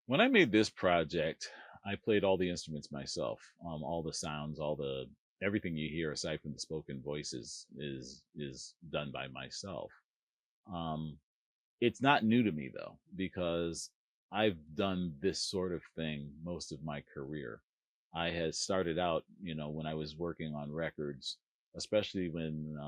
When I made this project, I played all the instruments myself. All the sounds, all the everything you hear aside from the spoken voices is done by myself. Um, it's not new to me though, because I've done this sort of thing most of my career. I had started out, when I was working on records, especially when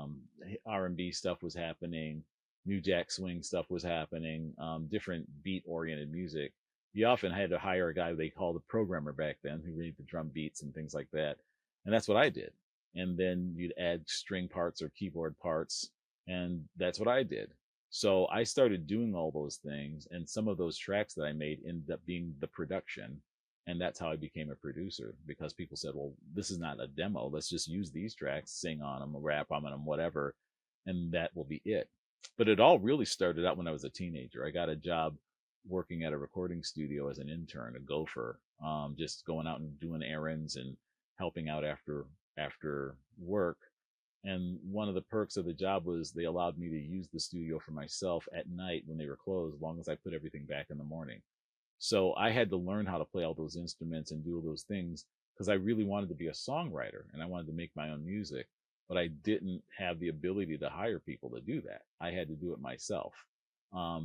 R&B stuff was happening, New Jack Swing stuff was happening, different beat-oriented music. You often had to hire a guy they called a programmer back then who read the drum beats and things like that, and that's what I did. And then you'd add string parts or keyboard parts, and that's what I did. So I started doing all those things, and some of those tracks that I made ended up being the production. And that's how I became a producer, because people said, well, this is not a demo. Let's just use these tracks, sing on them, rap on them, whatever, and that will be it. But it all really started out when I was a teenager. I got a job working at a recording studio as an intern, a gopher, just going out and doing errands and helping out after work. And one of the perks of the job was they allowed me to use the studio for myself at night when they were closed, as long as I put everything back in the morning. So I had to learn how to play all those instruments and do all those things, because I really wanted to be a songwriter and I wanted to make my own music, but I didn't have the ability to hire people to do that. I had to do it myself,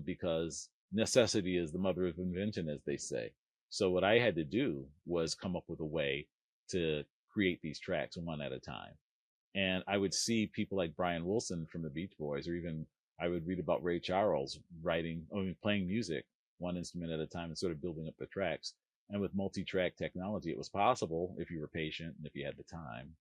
because necessity is the mother of invention, as they say. So what I had to do was come up with a way to create these tracks one at a time. And I would see people like Brian Wilson from the Beach Boys, or even I would read about Ray Charles playing music one instrument at a time and sort of building up the tracks. And with multi-track technology, it was possible if you were patient and if you had the time.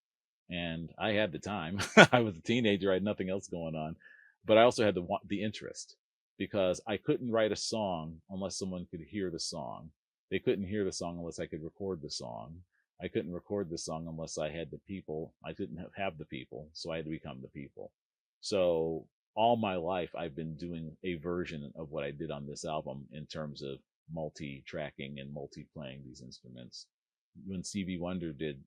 And I had the time. I was a teenager; I had nothing else going on, but I also had the interest, because I couldn't write a song unless someone could hear the song. They couldn't hear the song unless I could record the song. I couldn't record the song unless I had the people. I didn't have the people, so I had to become the people. So all my life, I've been doing a version of what I did on this album in terms of multi-tracking and multi-playing these instruments. When Stevie Wonder did,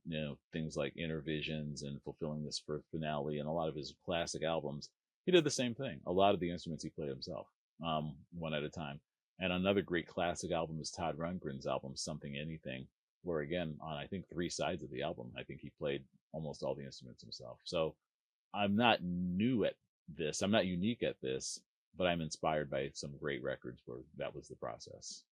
things like Intervisions and Fulfilling This for Finale and a lot of his classic albums, he did the same thing. A lot of the instruments he played himself, one at a time. And another great classic album is Todd Rundgren's album, Something Anything, where again, on I think three sides of the album, I think he played almost all the instruments himself. So I'm not new at this. I'm not unique at this, but I'm inspired by some great records where that was the process.